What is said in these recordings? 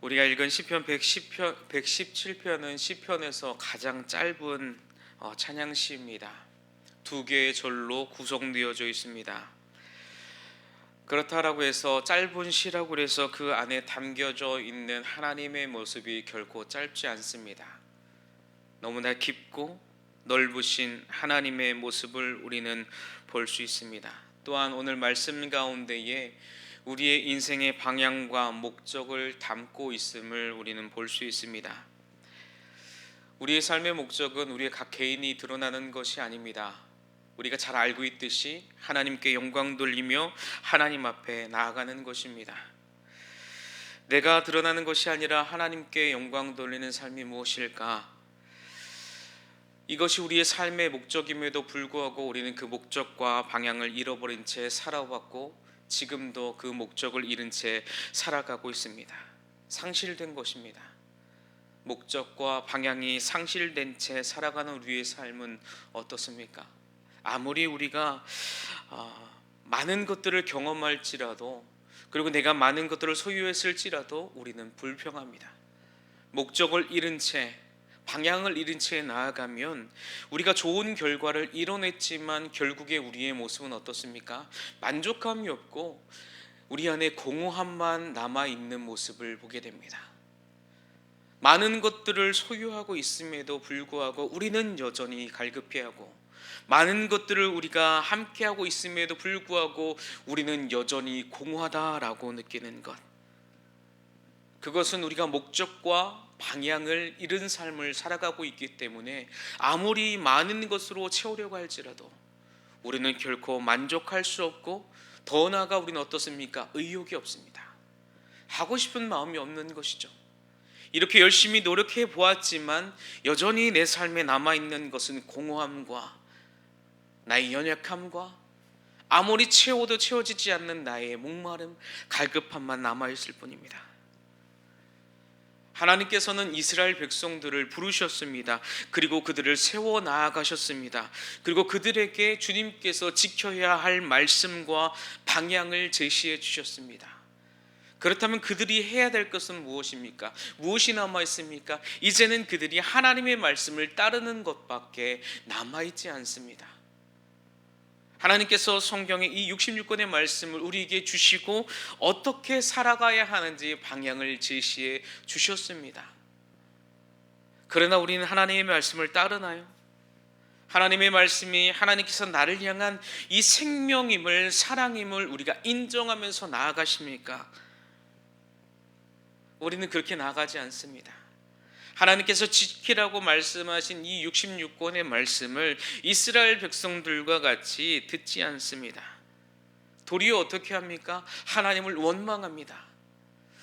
우리가 읽은 시편 117편은 시편에서 가장 짧은 찬양시입니다. 두 개의 절로 구성되어져 있습니다. 그렇다라고 해서 짧은 시라고 해서 그 안에 담겨져 있는 하나님의 모습이 결코 짧지 않습니다. 너무나 깊고 넓으신 하나님의 모습을 우리는 볼 수 있습니다. 또한 오늘 말씀 가운데에 우리의 인생의 방향과 목적을 담고 있음을 우리는 볼 수 있습니다. 우리의 삶의 목적은 우리의 각 개인이 드러나는 것이 아닙니다. 우리가 잘 알고 있듯이 하나님께 영광 돌리며 하나님 앞에 나아가는 것입니다. 내가 드러나는 것이 아니라 하나님께 영광 돌리는 삶이 무엇일까? 이것이 우리의 삶의 목적임에도 불구하고 우리는 그 목적과 방향을 잃어버린 채 살아왔고 지금도 그 목적을 잃은 채 살아가고 있습니다. 상실된 것입니다. 목적과 방향이 상실된 채 살아가는 우리의 삶은 어떻습니까? 아무리 우리가 많은 것들을 경험할지라도, 그리고 내가 많은 것들을 소유했을지라도 우리는 불평합니다. 목적을 잃은 채, 방향을 잃은 채 나아가면 우리가 좋은 결과를 이뤄냈지만 결국에 우리의 모습은 어떻습니까? 만족감이 없고 우리 안에 공허함만 남아있는 모습을 보게 됩니다. 많은 것들을 소유하고 있음에도 불구하고 우리는 여전히 갈급해하고, 많은 것들을 우리가 함께하고 있음에도 불구하고 우리는 여전히 공허하다라고 느끼는 것, 그것은 우리가 목적과 방향을 잃은 삶을 살아가고 있기 때문에 아무리 많은 것으로 채우려고 할지라도 우리는 결코 만족할 수 없고, 더 나아가 우리는 어떻습니까? 의욕이 없습니다. 하고 싶은 마음이 없는 것이죠. 이렇게 열심히 노력해 보았지만 여전히 내 삶에 남아있는 것은 공허함과 나의 연약함과 아무리 채워도 채워지지 않는 나의 목마름, 갈급함만 남아있을 뿐입니다. 하나님께서는 이스라엘 백성들을 부르셨습니다. 그리고 그들을 세워 나아가셨습니다. 그리고 그들에게 주님께서 지켜야 할 말씀과 방향을 제시해 주셨습니다. 그렇다면 그들이 해야 될 것은 무엇입니까? 무엇이 남아있습니까? 이제는 그들이 하나님의 말씀을 따르는 것밖에 남아있지 않습니다. 하나님께서 성경의 이 66권의 말씀을 우리에게 주시고 어떻게 살아가야 하는지 방향을 제시해 주셨습니다. 그러나 우리는 하나님의 말씀을 따르나요? 하나님의 말씀이 하나님께서 나를 향한 이 생명임을, 사랑임을 우리가 인정하면서 나아가십니까? 우리는 그렇게 나아가지 않습니다. 하나님께서 지키라고 말씀하신 이 66권의 말씀을 이스라엘 백성들과 같이 듣지 않습니다. 도리어 어떻게 합니까? 하나님을 원망합니다.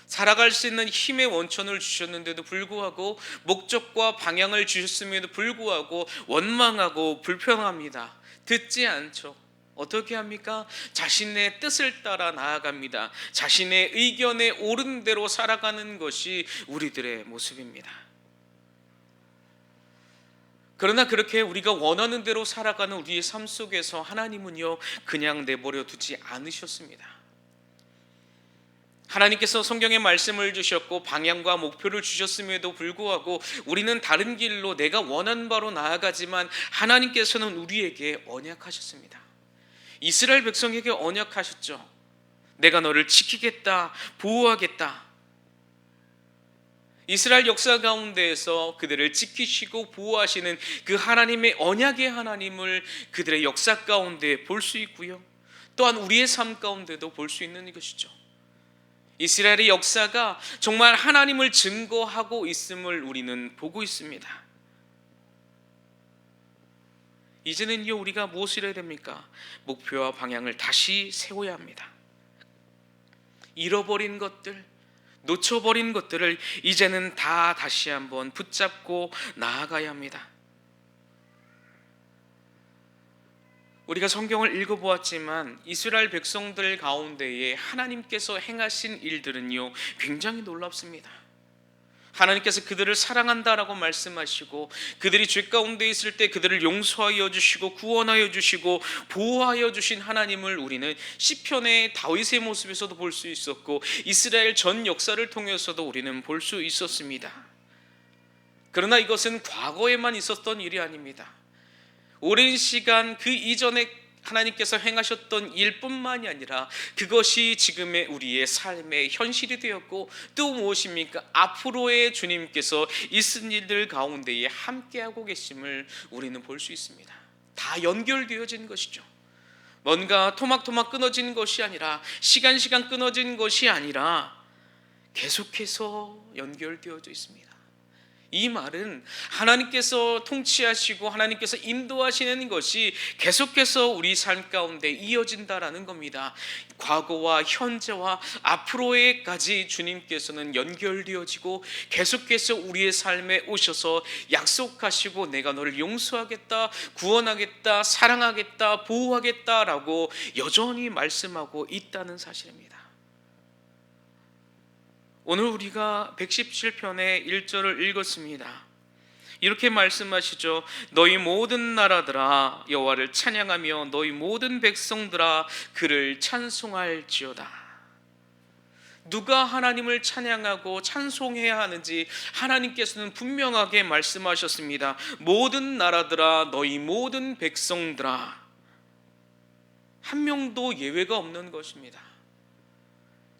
살아갈 수 있는 힘의 원천을 주셨는데도 불구하고, 목적과 방향을 주셨음에도 불구하고 원망하고 불평합니다. 듣지 않죠. 어떻게 합니까? 자신의 뜻을 따라 나아갑니다. 자신의 의견에 옳은 대로 살아가는 것이 우리들의 모습입니다. 그러나 그렇게 우리가 원하는 대로 살아가는 우리의 삶 속에서 하나님은요, 그냥 내버려 두지 않으셨습니다. 하나님께서 성경의 말씀을 주셨고 방향과 목표를 주셨음에도 불구하고 우리는 다른 길로 내가 원하는 바로 나아가지만 하나님께서는 우리에게 언약하셨습니다. 이스라엘 백성에게 언약하셨죠. 내가 너를 지키겠다, 보호하겠다. 이스라엘 역사 가운데에서 그들을 지키시고 보호하시는 그 하나님의 언약의 하나님을 그들의 역사 가운데 볼 수 있고요, 또한 우리의 삶 가운데도 볼 수 있는 것이죠. 이스라엘의 역사가 정말 하나님을 증거하고 있음을 우리는 보고 있습니다. 이제는요, 우리가 무엇을 해야 됩니까? 목표와 방향을 다시 세워야 합니다. 잃어버린 것들, 놓쳐버린 것들을 이제는 다 다시 한번 붙잡고 나아가야 합니다. 우리가 성경을 읽어보았지만 이스라엘 백성들 가운데에 하나님께서 행하신 일들은요, 굉장히 놀랍습니다. 하나님께서 그들을 사랑한다라고 말씀하시고 그들이 죄 가운데 있을 때 그들을 용서하여 주시고 구원하여 주시고 보호하여 주신 하나님을 우리는 시편의 다윗의 모습에서도 볼 수 있었고 이스라엘 전 역사를 통해서도 우리는 볼 수 있었습니다. 그러나 이것은 과거에만 있었던 일이 아닙니다. 오랜 시간 그 이전에 하나님께서 행하셨던 일뿐만이 아니라 그것이 지금의 우리의 삶의 현실이 되었고 또 무엇입니까? 앞으로의 주님께서 있은 일들 가운데에 함께하고 계심을 우리는 볼 수 있습니다. 다 연결되어진 것이죠. 뭔가 토막토막 끊어진 것이 아니라 시간 끊어진 것이 아니라 계속해서 연결되어져 있습니다. 이 말은 하나님께서 통치하시고 하나님께서 인도하시는 것이 계속해서 우리 삶 가운데 이어진다라는 겁니다. 과거와 현재와 앞으로에까지 주님께서는 연결되어지고 계속해서 우리의 삶에 오셔서 약속하시고 내가 너를 용서하겠다, 구원하겠다, 사랑하겠다, 보호하겠다라고 여전히 말씀하고 있다는 사실입니다. 오늘 우리가 117편의 1절을 읽었습니다. 이렇게 말씀하시죠. 너희 모든 나라들아 여호와를 찬양하며 너희 모든 백성들아 그를 찬송할지어다. 누가 하나님을 찬양하고 찬송해야 하는지 하나님께서는 분명하게 말씀하셨습니다. 모든 나라들아 너희 모든 백성들아. 한 명도 예외가 없는 것입니다.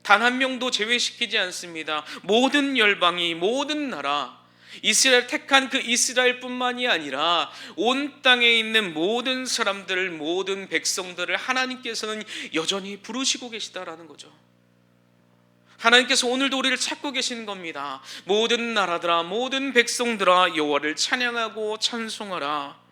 단 한 명도 제외시키지 않습니다. 모든 열방이, 모든 나라, 이스라엘 택한 그 이스라엘뿐만이 아니라 온 땅에 있는 모든 사람들, 모든 백성들을 하나님께서는 여전히 부르시고 계시다라는 거죠. 하나님께서 오늘도 우리를 찾고 계시는 겁니다. 모든 나라들아, 모든 백성들아 여호와를 찬양하고 찬송하라.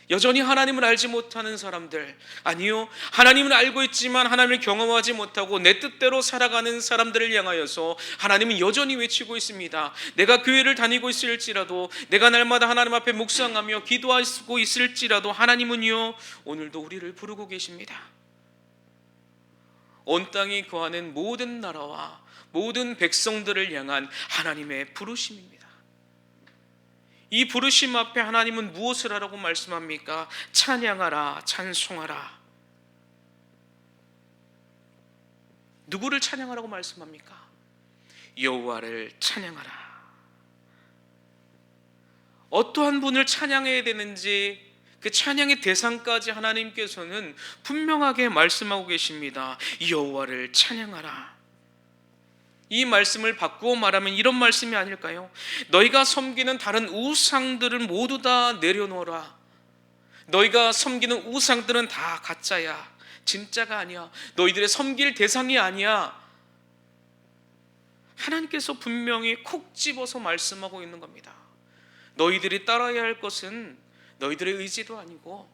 여전히 하나님을 알지 못하는 사람들, 아니요, 하나님을 알고 있지만 하나님을 경험하지 못하고 내 뜻대로 살아가는 사람들을 향하여서 하나님은 여전히 외치고 있습니다. 내가 교회를 다니고 있을지라도, 내가 날마다 하나님 앞에 묵상하며 기도하고 있을지라도 하나님은요 오늘도 우리를 부르고 계십니다. 온 땅에 거하는 모든 나라와 모든 백성들을 향한 하나님의 부르심입니다. 이 부르심 앞에 하나님은 무엇을 하라고 말씀합니까? 찬양하라, 찬송하라. 누구를 찬양하라고 말씀합니까? 여호와를 찬양하라. 어떠한 분을 찬양해야 되는지 그 찬양의 대상까지 하나님께서는 분명하게 말씀하고 계십니다. 여호와를 찬양하라. 이 말씀을 바꾸어 말하면 이런 말씀이 아닐까요? 너희가 섬기는 다른 우상들을 모두 다 내려놓아라. 너희가 섬기는 우상들은 다 가짜야. 진짜가 아니야. 너희들의 섬길 대상이 아니야. 하나님께서 분명히 콕 집어서 말씀하고 있는 겁니다. 너희들이 따라야 할 것은 너희들의 의지도 아니고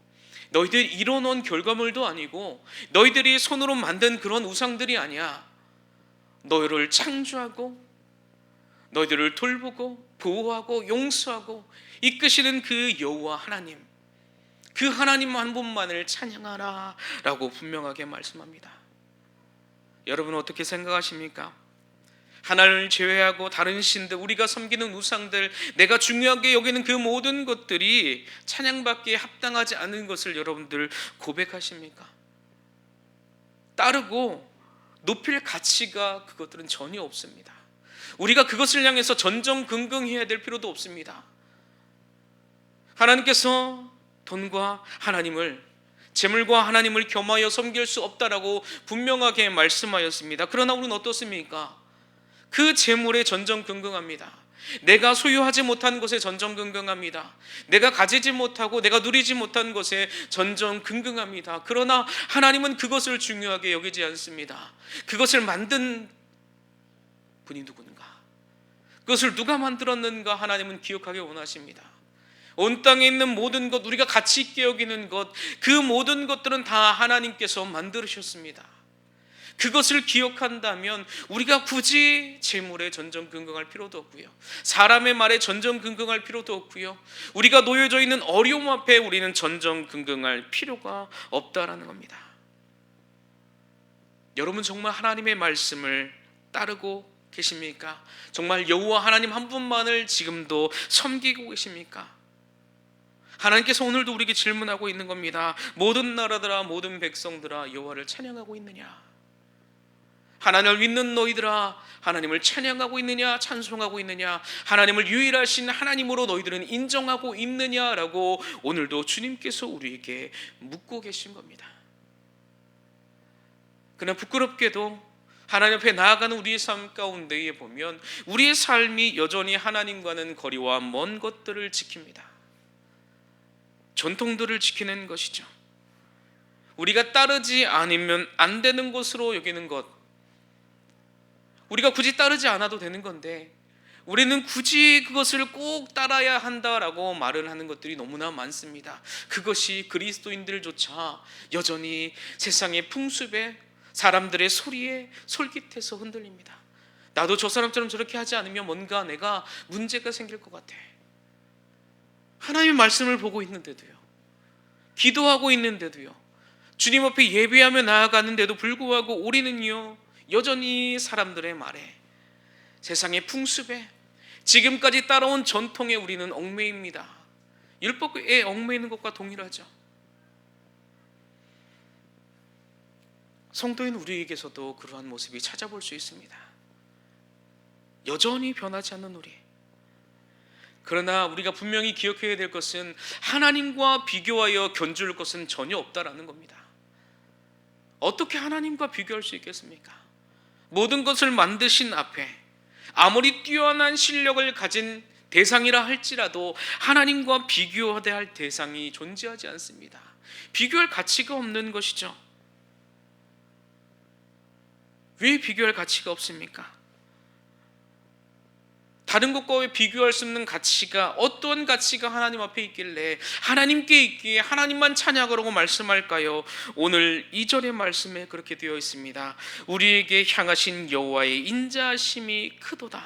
너희들이 이뤄놓은 결과물도 아니고 너희들이 손으로 만든 그런 우상들이 아니야. 너희를 창조하고 너희들을 돌보고 보호하고 용서하고 이끄시는 그 여호와 하나님, 그 하나님 한 분만을 찬양하라 라고 분명하게 말씀합니다. 여러분 어떻게 생각하십니까? 하나님을 제외하고 다른 신들, 우리가 섬기는 우상들, 내가 중요하게 여기는 그 모든 것들이 찬양받기에 합당하지 않은 것을 여러분들 고백하십니까? 따르고 높일 가치가 그것들은 전혀 없습니다. 우리가 그것을 향해서 전전긍긍해야 될 필요도 없습니다. 하나님께서 돈과 하나님을, 재물과 하나님을 겸하여 섬길 수 없다라고 분명하게 말씀하였습니다. 그러나 우리는 어떻습니까? 그 재물에 전전긍긍합니다. 내가 소유하지 못한 것에 전전긍긍합니다. 내가 가지지 못하고 내가 누리지 못한 것에 전전긍긍합니다. 그러나 하나님은 그것을 중요하게 여기지 않습니다. 그것을 만든 분이 누군가, 그것을 누가 만들었는가 하나님은 기억하기 원하십니다. 온 땅에 있는 모든 것, 우리가 가치 있게 여기는 것, 그 모든 것들은 다 하나님께서 만들으셨습니다. 그것을 기억한다면 우리가 굳이 재물에 전전긍긍할 필요도 없고요, 사람의 말에 전전긍긍할 필요도 없고요, 우리가 놓여져 있는 어려움 앞에 우리는 전전긍긍할 필요가 없다라는 겁니다. 여러분 정말 하나님의 말씀을 따르고 계십니까? 정말 여호와 하나님 한 분만을 지금도 섬기고 계십니까? 하나님께서 오늘도 우리에게 질문하고 있는 겁니다. 모든 나라들아, 모든 백성들아, 여호와를 찬양하고 있느냐? 하나님을 믿는 너희들아, 하나님을 찬양하고 있느냐, 찬송하고 있느냐, 하나님을 유일하신 하나님으로 너희들은 인정하고 있느냐라고 오늘도 주님께서 우리에게 묻고 계신 겁니다. 그러나 부끄럽게도 하나님 앞에 나아가는 우리의 삶 가운데에 보면 우리의 삶이 여전히 하나님과는 거리와 먼 것들을 지킵니다. 전통들을 지키는 것이죠. 우리가 따르지 않으면 안 되는 것으로 여기는 것, 우리가 굳이 따르지 않아도 되는 건데 우리는 굳이 그것을 꼭 따라야 한다라고 말을 하는 것들이 너무나 많습니다. 그것이 그리스도인들조차 여전히 세상의 풍습에, 사람들의 소리에 솔깃해서 흔들립니다. 나도 저 사람처럼 저렇게 하지 않으면 뭔가 내가 문제가 생길 것 같아. 하나님의 말씀을 보고 있는데도요, 기도하고 있는데도요, 주님 앞에 예배하며 나아가는데도 불구하고 우리는요 여전히 사람들의 말에, 세상의 풍습에, 지금까지 따라온 전통에 우리는 얽매입니다. 율법에 얽매이는 것과 동일하죠. 성도인 우리에게서도 그러한 모습이 찾아볼 수 있습니다. 여전히 변하지 않는 우리. 그러나 우리가 분명히 기억해야 될 것은 하나님과 비교하여 견줄 것은 전혀 없다라는 겁니다. 어떻게 하나님과 비교할 수 있겠습니까? 모든 것을 만드신 앞에 아무리 뛰어난 실력을 가진 대상이라 할지라도 하나님과 비교해야 할 대상이 존재하지 않습니다. 비교할 가치가 없는 것이죠. 왜 비교할 가치가 없습니까? 다른 것과 왜 비교할 수 없는 가치가, 어떤 가치가 하나님 앞에 있길래 하나님께 있기에 하나님만 찬양하라고 말씀할까요? 오늘 2절의 말씀에 그렇게 되어 있습니다. 우리에게 향하신 여호와의 인자하심이 크도다.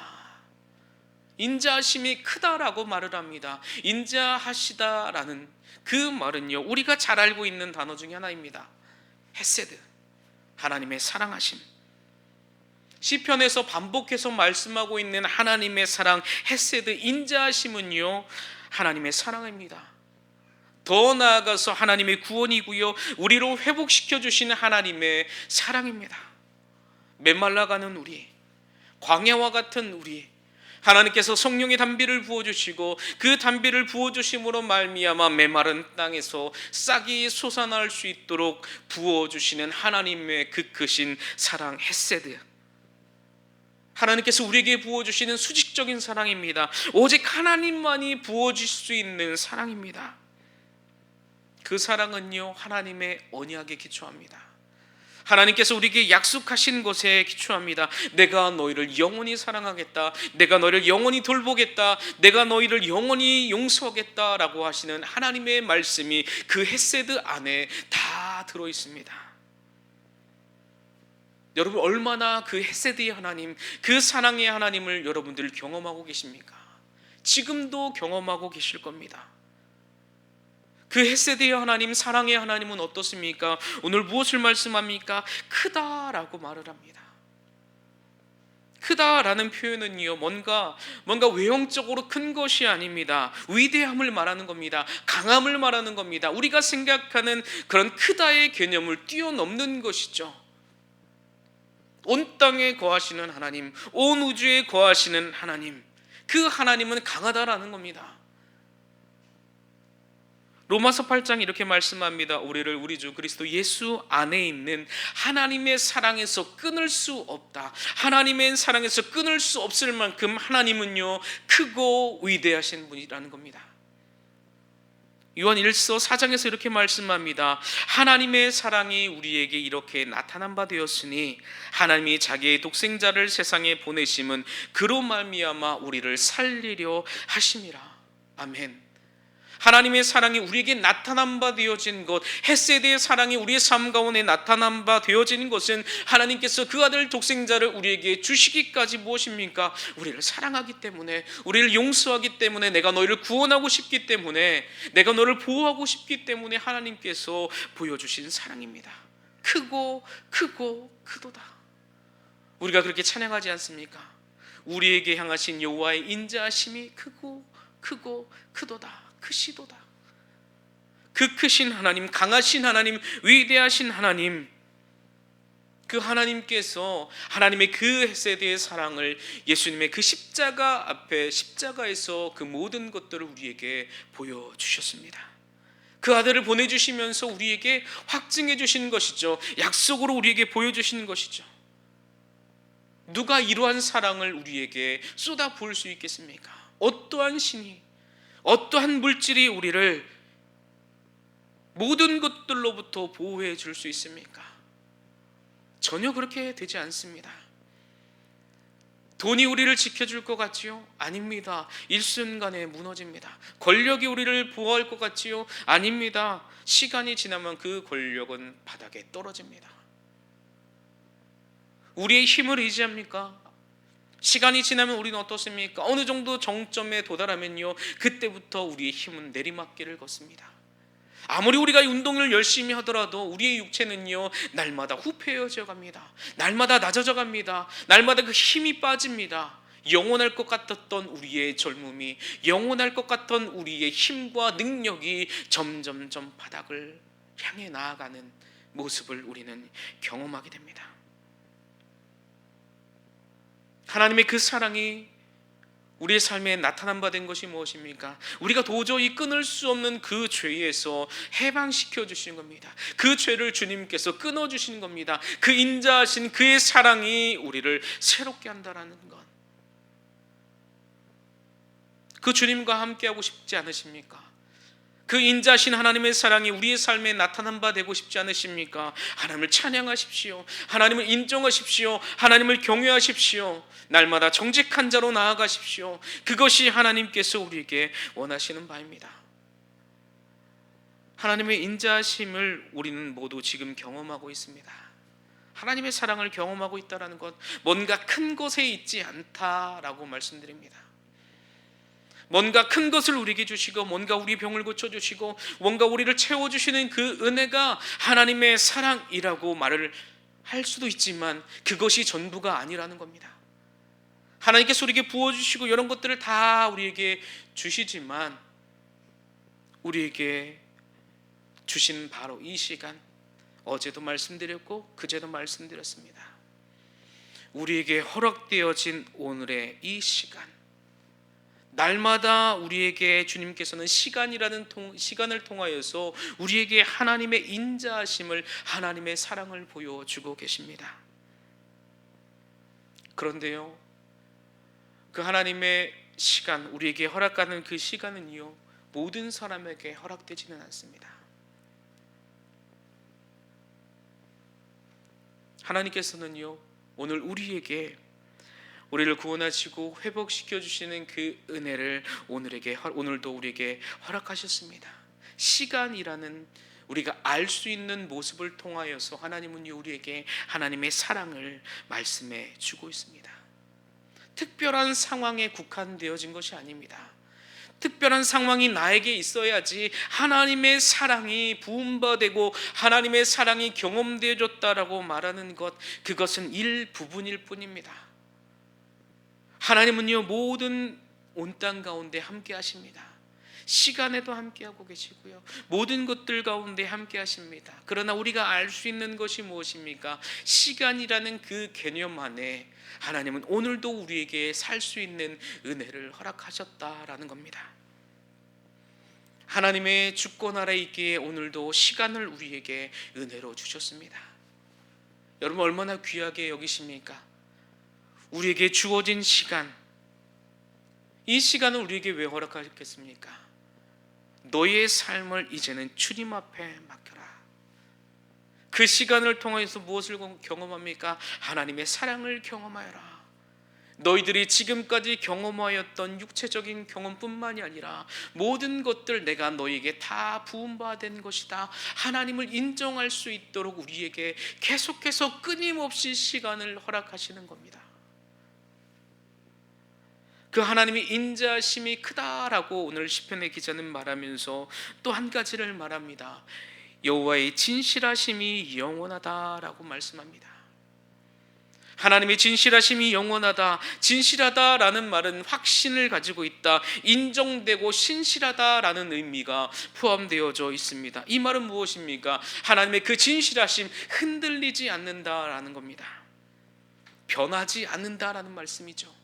인자하심이 크다라고 말을 합니다. 인자하시다라는 그 말은요, 우리가 잘 알고 있는 단어 중에 하나입니다. 헤세드, 하나님의 사랑하심. 시편에서 반복해서 말씀하고 있는 하나님의 사랑, 헤세드, 인자하심은요 하나님의 사랑입니다. 더 나아가서 하나님의 구원이고요, 우리로 회복시켜 주시는 하나님의 사랑입니다. 메말라가는 우리, 광야와 같은 우리, 하나님께서 성령의 단비를 부어주시고 그 단비를 부어주심으로 말미암아 메마른 땅에서 싹이 솟아날 수 있도록 부어주시는 하나님의 그 크신 사랑, 헤세드. 하나님께서 우리에게 부어주시는 수직적인 사랑입니다. 오직 하나님만이 부어줄 수 있는 사랑입니다. 그 사랑은요 하나님의 언약에 기초합니다. 하나님께서 우리에게 약속하신 것에 기초합니다. 내가 너희를 영원히 사랑하겠다, 내가 너희를 영원히 돌보겠다, 내가 너희를 영원히 용서하겠다라고 하시는 하나님의 말씀이 그 헤세드 안에 다 들어있습니다. 여러분, 얼마나 그 헤세드의 하나님, 그 사랑의 하나님을 여러분들 경험하고 계십니까? 지금도 경험하고 계실 겁니다. 그 헤세드의 하나님, 사랑의 하나님은 어떻습니까? 오늘 무엇을 말씀합니까? 크다라고 말을 합니다. 크다라는 표현은요 뭔가 외형적으로 큰 것이 아닙니다. 위대함을 말하는 겁니다. 강함을 말하는 겁니다. 우리가 생각하는 그런 크다의 개념을 뛰어넘는 것이죠. 온 땅에 거하시는 하나님, 온 우주에 거하시는 하나님, 그 하나님은 강하다라는 겁니다. 로마서 8장 이렇게 말씀합니다. 우리를 우리 주 그리스도 예수 안에 있는 하나님의 사랑에서 끊을 수 없다. 하나님의 사랑에서 끊을 수 없을 만큼 하나님은요 크고 위대하신 분이라는 겁니다. 요한 1서 4장에서 이렇게 말씀합니다. 하나님의 사랑이 우리에게 이렇게 나타난 바 되었으니 하나님이 자기의 독생자를 세상에 보내심은 그로 말미암아 우리를 살리려 하심이라. 아멘. 하나님의 사랑이 우리에게 나타난 바 되어진 것, 헤세드의 사랑이 우리의 삶 가운데 나타난 바 되어진 것은 하나님께서 그 아들 독생자를 우리에게 주시기까지 무엇입니까? 우리를 사랑하기 때문에, 우리를 용서하기 때문에, 내가 너희를 구원하고 싶기 때문에, 내가 너를 보호하고 싶기 때문에 하나님께서 보여주신 사랑입니다. 크고 크고 크도다. 우리가 그렇게 찬양하지 않습니까? 우리에게 향하신 여호와의 인자하심이 크고 크도다, 크시도다. 그 크신 하나님, 강하신 하나님, 위대하신 하나님, 그 하나님께서 하나님의 그 세대의 사랑을 예수님의 그 십자가 앞에, 십자가에서 그 모든 것들을 우리에게 보여주셨습니다. 그 아들을 보내주시면서 우리에게 확증해 주시는 것이죠. 약속으로 우리에게 보여주시는 것이죠. 누가 이러한 사랑을 우리에게 쏟아 부을 수 있겠습니까? 어떠한 신이, 어떠한 물질이 우리를 모든 것들로부터 보호해 줄 수 있습니까? 전혀 그렇게 되지 않습니다. 돈이 우리를 지켜줄 것 같지요? 아닙니다. 일순간에 무너집니다. 권력이 우리를 보호할 것 같지요? 아닙니다. 시간이 지나면 그 권력은 바닥에 떨어집니다. 우리의 힘을 의지합니까? 시간이 지나면 우리는 어떻습니까? 어느 정도 정점에 도달하면요, 그때부터 우리의 힘은 내리막길을 걷습니다. 아무리 우리가 운동을 열심히 하더라도 우리의 육체는요, 날마다 후패해져 갑니다. 날마다 낮아져 갑니다. 날마다 그 힘이 빠집니다. 영원할 것 같았던 우리의 젊음이, 영원할 것 같던 우리의 힘과 능력이 점점점 바닥을 향해 나아가는 모습을 우리는 경험하게 됩니다. 하나님의 그 사랑이 우리의 삶에 나타난 바 된 것이 무엇입니까? 우리가 도저히 끊을 수 없는 그 죄에서 해방시켜 주시는 겁니다. 그 죄를 주님께서 끊어 주시는 겁니다. 그 인자하신 그의 사랑이 우리를 새롭게 한다라는 것. 그 주님과 함께하고 싶지 않으십니까? 그 인자신 하나님의 사랑이 우리의 삶에 나타난 바 되고 싶지 않으십니까? 하나님을 찬양하십시오. 하나님을 인정하십시오. 하나님을 경외하십시오. 날마다 정직한 자로 나아가십시오. 그것이 하나님께서 우리에게 원하시는 바입니다. 하나님의 인자심을 우리는 모두 지금 경험하고 있습니다. 하나님의 사랑을 경험하고 있다는 것, 뭔가 큰 것에 있지 않다라고 말씀드립니다. 뭔가 큰 것을 우리에게 주시고, 뭔가 우리 병을 고쳐주시고, 뭔가 우리를 채워주시는 그 은혜가 하나님의 사랑이라고 말을 할 수도 있지만 그것이 전부가 아니라는 겁니다. 하나님께서 우리에게 부어주시고 이런 것들을 다 우리에게 주시지만, 우리에게 주신 바로 이 시간, 어제도 말씀드렸고 그제도 말씀드렸습니다. 우리에게 허락되어진 오늘의 이 시간, 날마다 우리에게 주님께서는 시간을 통하여서 우리에게 하나님의 인자하심을, 하나님의 사랑을 보여주고 계십니다. 그런데요, 그 하나님의 시간, 우리에게 허락하는 그 시간은요, 모든 사람에게 허락되지는 않습니다. 하나님께서는요, 오늘 우리를 구원하시고 회복시켜 주시는 그 은혜를 오늘도 우리에게 허락하셨습니다. 시간이라는 우리가 알 수 있는 모습을 통하여서 하나님은 우리에게 하나님의 사랑을 말씀해 주고 있습니다. 특별한 상황에 국한되어진 것이 아닙니다. 특별한 상황이 나에게 있어야지 하나님의 사랑이 부음받고 하나님의 사랑이 경험되어졌다라고 말하는 것, 그것은 일부분일 뿐입니다. 하나님은요, 모든 온 땅 가운데 함께 하십니다. 시간에도 함께하고 계시고요, 모든 것들 가운데 함께 하십니다. 그러나 우리가 알 수 있는 것이 무엇입니까? 시간이라는 그 개념 안에 하나님은 오늘도 우리에게 살 수 있는 은혜를 허락하셨다라는 겁니다. 하나님의 주권 아래 있기에 오늘도 시간을 우리에게 은혜로 주셨습니다. 여러분, 얼마나 귀하게 여기십니까? 우리에게 주어진 시간, 이 시간을 우리에게 왜 허락하셨겠습니까? 너의 삶을 이제는 주님 앞에 맡겨라. 그 시간을 통해서 무엇을 경험합니까? 하나님의 사랑을 경험하여라. 너희들이 지금까지 경험하였던 육체적인 경험뿐만이 아니라 모든 것들 내가 너희에게 다 부음받은 것이다, 하나님을 인정할 수 있도록 우리에게 계속해서 끊임없이 시간을 허락하시는 겁니다. 그 하나님의 인자심이 크다라고 오늘 시편의 기자는 말하면서 또 한 가지를 말합니다. 여호와의 진실하심이 영원하다라고 말씀합니다. 하나님의 진실하심이 영원하다, 진실하다라는 말은 확신을 가지고 있다, 인정되고 신실하다라는 의미가 포함되어져 있습니다. 이 말은 무엇입니까? 하나님의 그 진실하심, 흔들리지 않는다라는 겁니다. 변하지 않는다라는 말씀이죠.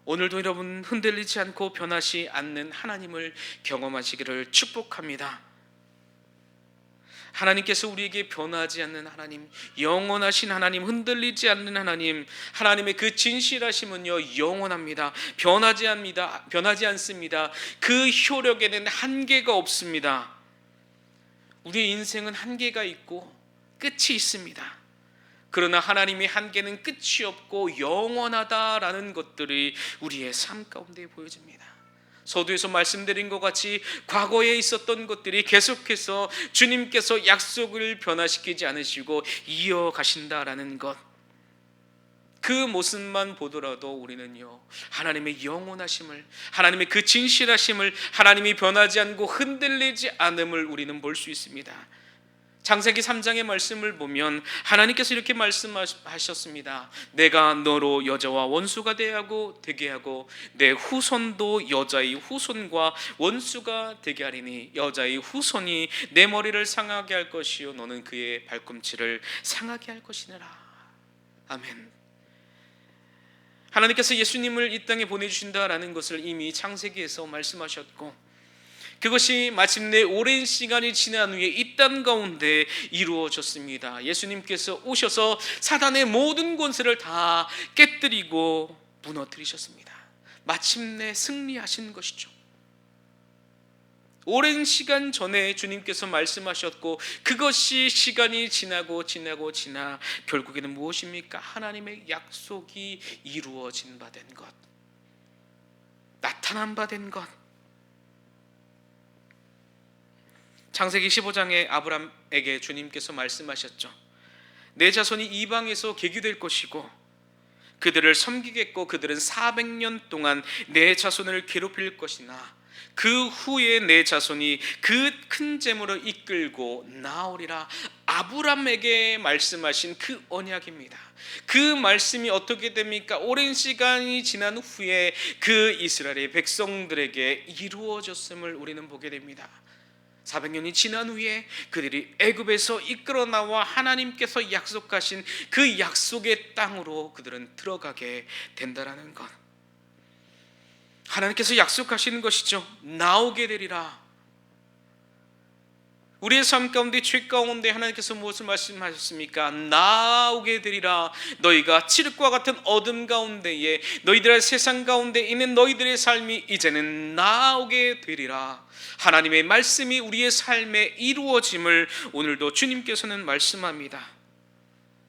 오늘도 여러분 흔들리지 않고 변하지 않는 하나님을 경험하시기를 축복합니다. 하나님께서 우리에게 변하지 않는 하나님, 영원하신 하나님, 흔들리지 않는 하나님, 하나님의 그 진실하심은요 영원합니다. 변하지 않습니다. 그 효력에는 한계가 없습니다. 우리의 인생은 한계가 있고 끝이 있습니다. 그러나 하나님의 한계는 끝이 없고 영원하다라는 것들이 우리의 삶 가운데 보여집니다. 서두에서 말씀드린 것 같이 과거에 있었던 것들이 계속해서 주님께서 약속을 변화시키지 않으시고 이어가신다라는 것, 그 모습만 보더라도 우리는요 하나님의 영원하심을, 하나님의 그 진실하심을, 하나님이 변하지 않고 흔들리지 않음을 우리는 볼 수 있습니다. 창세기 3장의 말씀을 보면 하나님께서 이렇게 말씀하셨습니다. 내가 너로 여자와 원수가 되게 하고 내 후손도 여자의 후손과 원수가 되게 하리니 여자의 후손이 내 머리를 상하게 할 것이요 너는 그의 발꿈치를 상하게 할 것이니라. 아멘. 하나님께서 예수님을 이 땅에 보내주신다라는 것을 이미 창세기에서 말씀하셨고, 그것이 마침내 오랜 시간이 지난 후에 이 땅 가운데 이루어졌습니다. 예수님께서 오셔서 사단의 모든 권세를 다 깨뜨리고 무너뜨리셨습니다. 마침내 승리하신 것이죠. 오랜 시간 전에 주님께서 말씀하셨고, 그것이 시간이 지나 결국에는 무엇입니까? 하나님의 약속이 이루어진 바 된 것, 나타난 바 된 것. 창세기 15장에 아브람에게 주님께서 말씀하셨죠. 내 자손이 이방에서 계기될 것이고 그들을 섬기겠고 그들은 400년 동안 내 자손을 괴롭힐 것이나 그 후에 내 자손이 그 큰 재물을 이끌고 나오리라. 아브람에게 말씀하신 그 언약입니다. 그 말씀이 어떻게 됩니까? 오랜 시간이 지난 후에 그 이스라엘의 백성들에게 이루어졌음을 우리는 보게 됩니다. 400년이 지난 후에 그들이 애굽에서 이끌어 나와 하나님께서 약속하신 그 약속의 땅으로 그들은 들어가게 된다라는 것. 하나님께서 약속하시는 것이죠. 나오게 되리라. 우리의 삶 가운데, 죄 가운데 하나님께서 무엇을 말씀하셨습니까? 나오게 되리라. 너희가 칠흑과 같은 어둠 가운데에, 너희들의 세상 가운데 있는 너희들의 삶이 이제는 나오게 되리라. 하나님의 말씀이 우리의 삶에 이루어짐을 오늘도 주님께서는 말씀합니다.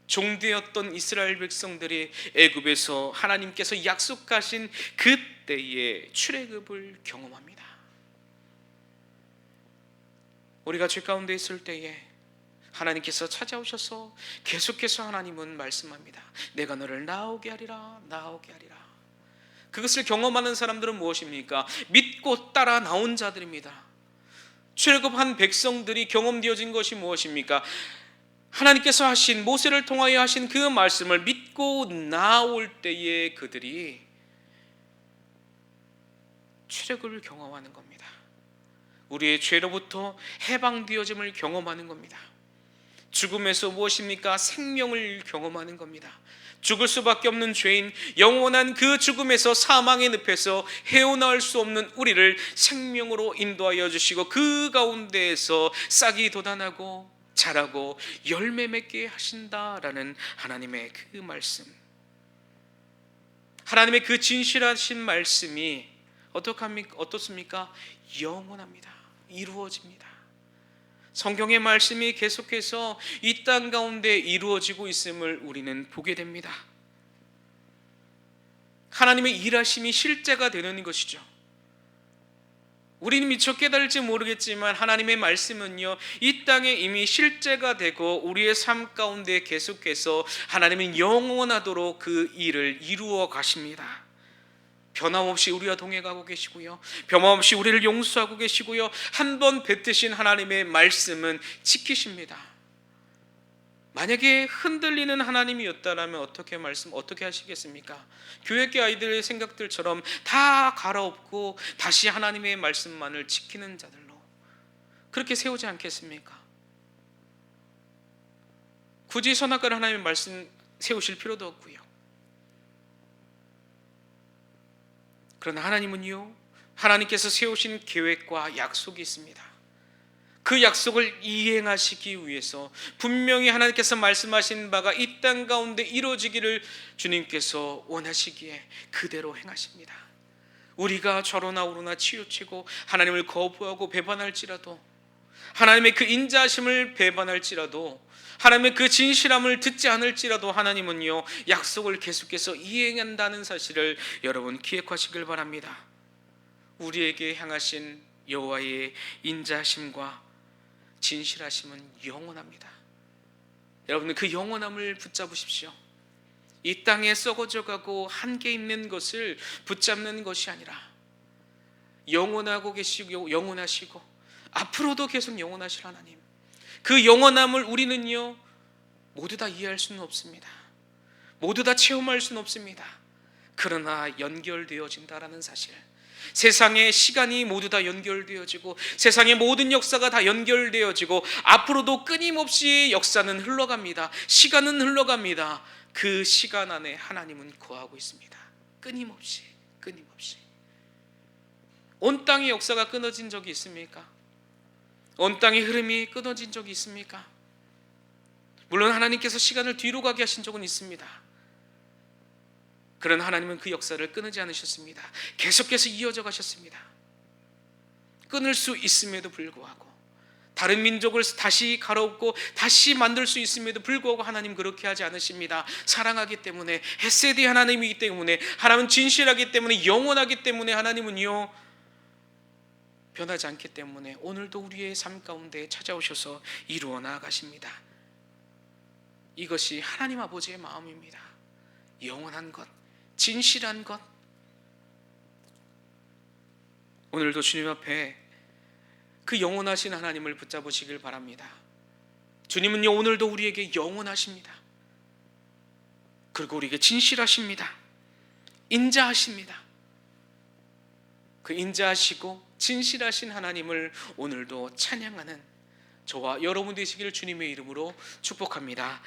종되었던 이스라엘 백성들이 애굽에서 하나님께서 약속하신 그때의 출애굽을 경험합니다. 우리가 죄 가운데 있을 때에 하나님께서 찾아오셔서 계속해서 하나님은 말씀합니다. 내가 너를 나오게 하리라, 나오게 하리라. 그것을 경험하는 사람들은 무엇입니까? 믿고 따라 나온 자들입니다. 출애굽한 백성들이 경험되어진 것이 무엇입니까? 하나님께서 하신, 모세를 통하여 하신 그 말씀을 믿고 나올 때에 그들이 출애굽을 경험하는 겁니다. 우리의 죄로부터 해방되어짐을 경험하는 겁니다. 죽음에서 무엇입니까? 생명을 경험하는 겁니다. 죽을 수밖에 없는 죄인, 영원한 그 죽음에서, 사망의 늪에서 헤어나올 수 없는 우리를 생명으로 인도하여 주시고 그 가운데에서 싹이 돋아나고 자라고 열매 맺게 하신다라는 하나님의 그 말씀, 하나님의 그 진실하신 말씀이 어떻습니까? 영원합니다. 이루어집니다. 성경의 말씀이 계속해서 이 땅 가운데 이루어지고 있음을 우리는 보게 됩니다. 하나님의 일하심이 실제가 되는 것이죠. 우리는 미처 깨달을지 모르겠지만 하나님의 말씀은요, 이 땅에 이미 실제가 되고 우리의 삶 가운데 계속해서 하나님은 영원하도록 그 일을 이루어 가십니다. 변함없이 우리와 동행하고 계시고요, 변함없이 우리를 용서하고 계시고요, 한 번 뱉으신 하나님의 말씀은 지키십니다. 만약에 흔들리는 하나님이었다라면 어떻게 하시겠습니까? 교회계 아이들의 생각들처럼 다 갈아엎고 다시 하나님의 말씀만을 지키는 자들로 그렇게 세우지 않겠습니까? 굳이 선악과를 하나님의 말씀 세우실 필요도 없고요. 그러나 하나님은요, 하나님께서 세우신 계획과 약속이 있습니다. 그 약속을 이행하시기 위해서 분명히 하나님께서 말씀하신 바가 이 땅 가운데 이루어지기를 주님께서 원하시기에 그대로 행하십니다. 우리가 좌로나 우로나 치우치고 하나님을 거부하고 배반할지라도, 하나님의 그 인자하심을 배반할지라도, 하나님의 그 진실함을 듣지 않을지라도 하나님은요, 약속을 계속해서 이행한다는 사실을 여러분 기억하시길 바랍니다. 우리에게 향하신 여호와의 인자하심과 진실하심은 영원합니다. 여러분, 그 영원함을 붙잡으십시오. 이 땅에 썩어져가고 한계 있는 것을 붙잡는 것이 아니라 영원하고 계시고 영원하시고 앞으로도 계속 영원하실 하나님, 그 영원함을 우리는요 모두 다 이해할 수는 없습니다. 모두 다 체험할 수는 없습니다. 그러나 연결되어진다라는 사실, 세상의 시간이 모두 다 연결되어지고 세상의 모든 역사가 다 연결되어지고 앞으로도 끊임없이 역사는 흘러갑니다. 시간은 흘러갑니다. 그 시간 안에 하나님은 거하고 있습니다. 끊임없이. 온 땅의 역사가 끊어진 적이 있습니까? 온 땅의 흐름이 끊어진 적이 있습니까? 물론 하나님께서 시간을 뒤로 가게 하신 적은 있습니다. 그러나 하나님은 그 역사를 끊지 않으셨습니다. 계속해서 이어져 가셨습니다. 끊을 수 있음에도 불구하고, 다른 민족을 다시 갈아엎고 다시 만들 수 있음에도 불구하고 하나님 그렇게 하지 않으십니다. 사랑하기 때문에, 헤세디 하나님이기 때문에, 하나님은 진실하기 때문에, 영원하기 때문에, 하나님은요 변하지 않기 때문에 오늘도 우리의 삶 가운데 찾아오셔서 이루어 나아가십니다. 이것이 하나님 아버지의 마음입니다. 영원한 것, 진실한 것. 오늘도 주님 앞에 그 영원하신 하나님을 붙잡으시길 바랍니다. 주님은요 오늘도 우리에게 영원하십니다. 그리고 우리에게 진실하십니다. 인자하십니다. 그 인자하시고 진실하신 하나님을 오늘도 찬양하는 저와 여러분 되시기를 주님의 이름으로 축복합니다.